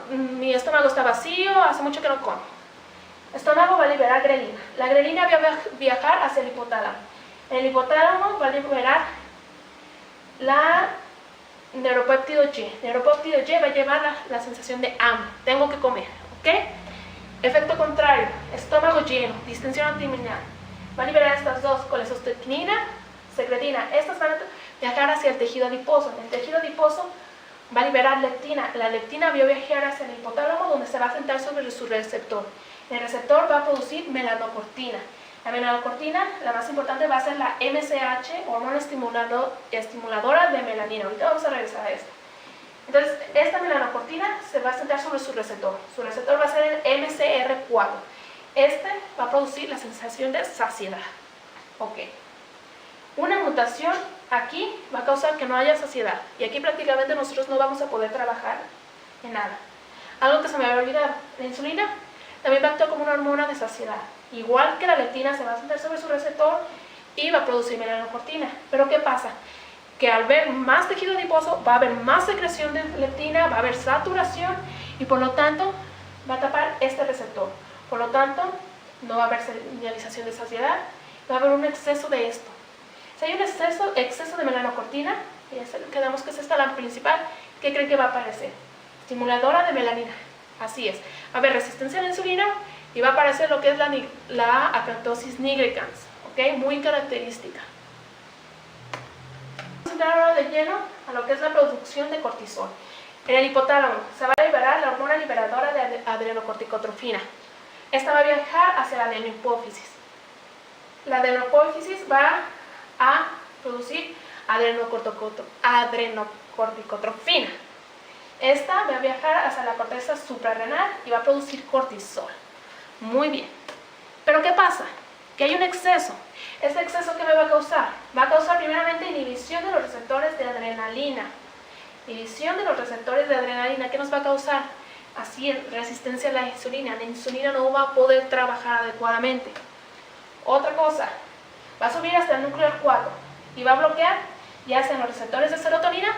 Mi estómago está vacío, hace mucho que no como. El estómago va a liberar grelina. La grelina va a viajar hacia el hipotálamo. El hipotálamo va a liberar la neuropéptido Y. El neuropéptido Y va a llevar la sensación de hambre. Tengo que comer, ¿ok? Efecto contrario, estómago lleno, distensión abdominal. Va a liberar estas dos, colecistoquinina, secretina. Estas van a viajar hacia el tejido adiposo. En el tejido adiposo va a liberar leptina. La leptina va a viajar hacia el hipotálamo, donde se va a sentar sobre su receptor. El receptor va a producir melanocortina. La melanocortina, la más importante, va a ser la MSH, hormona estimuladora de melanina. Ahorita vamos a regresar a esto. Entonces, esta melanocortina se va a sentar sobre su receptor. Su receptor va a ser el MCR4. Este va a producir la sensación de saciedad. Ok. Una mutación aquí va a causar que no haya saciedad. Y aquí prácticamente nosotros no vamos a poder trabajar en nada. Algo que se me había olvidado, la insulina también va a actuar como una hormona de saciedad. Igual que la leptina se va a sentar sobre su receptor y va a producir melanocortina. Pero ¿qué pasa? Que al ver más tejido adiposo va a haber más secreción de leptina, va a haber saturación y por lo tanto va a tapar este receptor. Por lo tanto, no va a haber señalización de saciedad, va a haber un exceso de esto. Si hay un exceso de melanocortina, y quedamos que es esta la principal, ¿qué creen que va a aparecer? Estimuladora de melanina. Así es. Va a haber resistencia a la insulina y va a aparecer lo que es la acanthosis nigricans, ¿ok? Muy característica. Vamos a entrar ahora de lleno a lo que es la producción de cortisol. En el hipotálamo se va a liberar la hormona liberadora de adrenocorticotrofina. Esta va a viajar hacia la adenohipófisis. La adenohipófisis va a producir adrenocorticotrofina. Esta va a viajar hacia la corteza suprarrenal y va a producir cortisol. Muy bien. Pero ¿qué pasa? Que hay un exceso. ¿Este exceso qué me va a causar? Va a causar primeramente inhibición de los receptores de adrenalina. Inhibición de los receptores de adrenalina, ¿qué nos va a causar? Así, resistencia a la insulina. La insulina no va a poder trabajar adecuadamente. Otra cosa, va a subir hasta el núcleo 4 y va a bloquear ya sean los receptores de serotonina.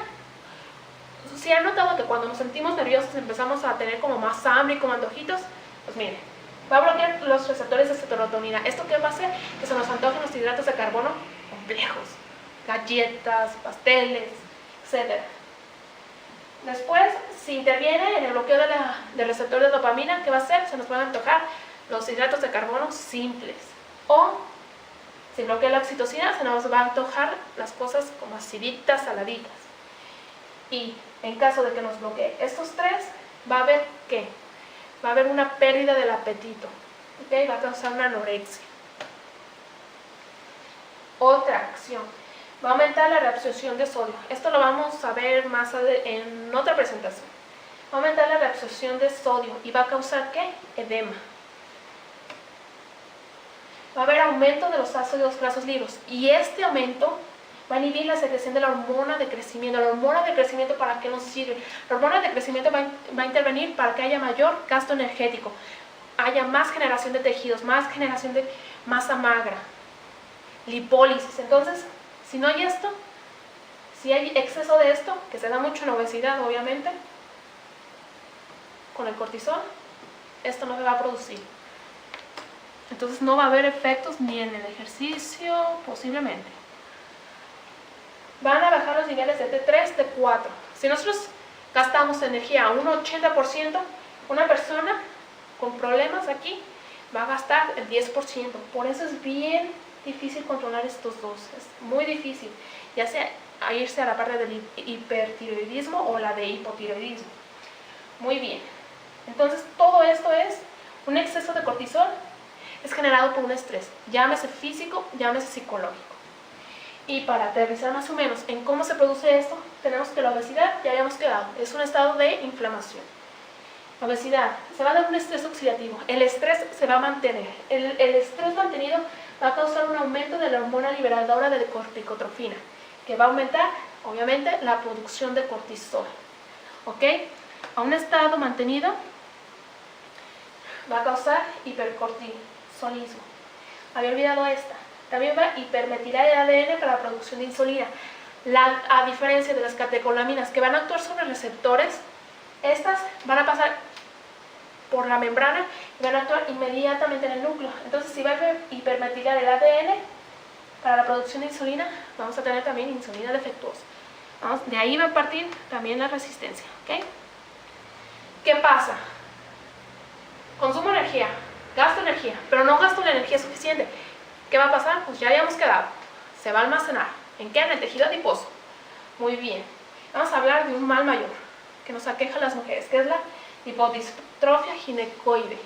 Si han notado que cuando nos sentimos nerviosos empezamos a tener como más hambre y como antojitos, pues miren, va a bloquear los receptores de serotonina. ¿Esto qué va a hacer? Que se nos antojen los hidratos de carbono complejos, galletas, pasteles, etc. Después, si interviene en el bloqueo del receptor de dopamina, ¿qué va a hacer? Se nos van a antojar los hidratos de carbono simples. O, si bloquea la oxitocina, se nos va a antojar las cosas como aciditas, saladitas. Y en caso de que nos bloquee estos tres, va a haber ¿qué? Va a haber una pérdida del apetito. ¿Okay? Va a causar una anorexia. Otra acción. Va a aumentar la reabsorción de sodio. Esto lo vamos a ver más en otra presentación. Va a aumentar la reabsorción de sodio y va a causar ¿qué? Edema. Va a haber aumento de los ácidos grasos libres y este aumento va a inhibir la secreción de la hormona de crecimiento. ¿La hormona de crecimiento para qué nos sirve? La hormona de crecimiento va a intervenir para que haya mayor gasto energético, haya más generación de tejidos, más generación de masa magra, lipólisis. Entonces, si no hay esto, si hay exceso de esto, que se da mucho en obesidad obviamente, con el cortisol, esto no se va a producir. Entonces no va a haber efectos ni en el ejercicio, posiblemente. Van a bajar los niveles de T3, T4. Si nosotros gastamos energía a un 80%, una persona con problemas aquí va a gastar el 10%. Por eso es bien difícil controlar estos dos. Es muy difícil, ya sea a irse a la parte del hipertiroidismo o la de hipotiroidismo. Muy bien. Entonces todo esto es un exceso de cortisol. Es generado por un estrés, llámese físico, llámese psicológico. Y para aterrizar más o menos en cómo se produce esto, tenemos que la obesidad, ya habíamos quedado, es un estado de inflamación. La obesidad, se va a dar un estrés oxidativo, el estrés se va a mantener. El estrés mantenido va a causar un aumento de la hormona liberadora de corticotrofina, que va a aumentar, obviamente, la producción de cortisol. ¿Ok? A un estado mantenido, va a causar hipercortisolismo. Había olvidado esta. También va a hipermetilar el ADN para la producción de insulina. A diferencia de las catecolaminas que van a actuar sobre receptores, estas van a pasar por la membrana y van a actuar inmediatamente en el núcleo. Entonces, si va a hipermetilar el ADN para la producción de insulina, vamos a tener también insulina defectuosa. De ahí va a partir también la resistencia. ¿Okay? ¿Qué pasa? Consumo energía, gasto energía, pero no gasto la energía suficiente. ¿Qué va a pasar? Pues ya habíamos quedado. Se va a almacenar. ¿En qué? En el tejido adiposo. Muy bien. Vamos a hablar de un mal mayor que nos aqueja a las mujeres, que es la lipodistrofia ginecoide.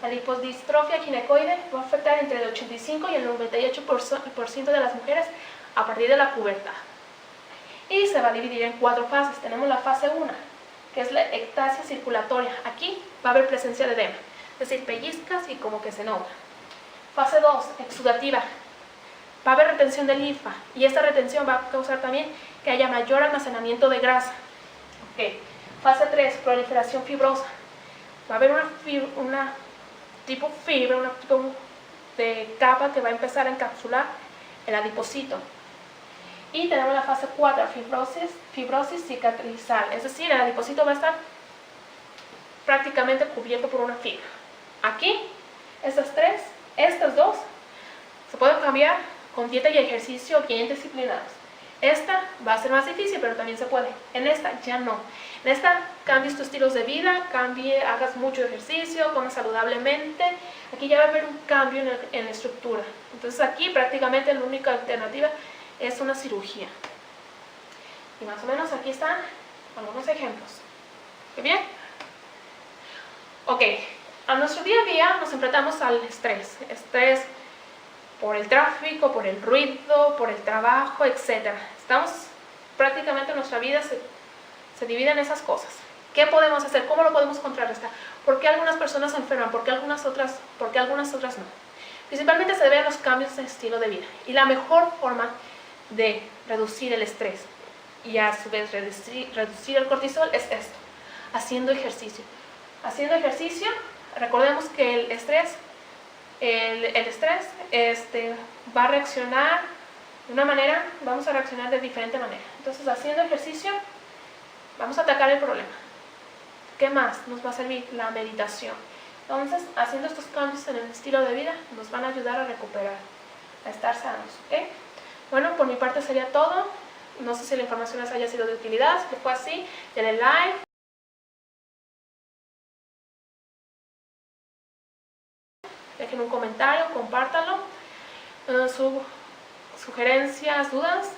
La lipodistrofia ginecoide va a afectar entre el 85 y el 98% de las mujeres a partir de la pubertad. Y se va a dividir en 4 fases. Tenemos la fase 1, que es la ectasia circulatoria. Aquí va a haber presencia de edema, es decir, pellizcas y como que se nota. Fase 2, exudativa. Va a haber retención de linfa y esta retención va a causar también que haya mayor almacenamiento de grasa. Okay. Fase 3, proliferación fibrosa. Va a haber una tipo fibra, una tipo de capa que va a empezar a encapsular el adipocito. Y tenemos la fase 4, fibrosis cicatrizal. Es decir, el adipocito va a estar prácticamente cubierto por una fibra. Aquí, estas dos, se pueden cambiar con dieta y ejercicio bien disciplinados. Esta va a ser más difícil, pero también se puede. En esta ya no. En esta cambies tus estilos de vida, hagas mucho ejercicio, comas saludablemente. Aquí ya va a haber un cambio en la estructura. Entonces aquí prácticamente la única alternativa es una cirugía. Y más o menos aquí están algunos ejemplos. ¿Qué bien? Ok, a nuestro día a día nos enfrentamos al estrés. Estrés por el tráfico, por el ruido, por el trabajo, etc. Prácticamente nuestra vida se divide en esas cosas. ¿Qué podemos hacer? ¿Cómo lo podemos contrarrestar? ¿Por qué algunas personas se enferman? ¿Por qué algunas otras no? Principalmente se debe a los cambios de estilo de vida. Y la mejor forma de reducir el estrés y a su vez reducir el cortisol es esto, haciendo ejercicio. Haciendo ejercicio, recordemos que el estrés va a reaccionar de una manera, vamos a reaccionar de diferente manera. Entonces, haciendo ejercicio, vamos a atacar el problema. ¿Qué más nos va a servir? La meditación. Entonces, haciendo estos cambios en el estilo de vida, nos van a ayudar a recuperar, a estar sanos. ¿Okay? Bueno, por mi parte sería todo. No sé si la información les haya sido de utilidad. Si fue así, denle like. Dejen un comentario, compártanlo. Sugerencias, dudas.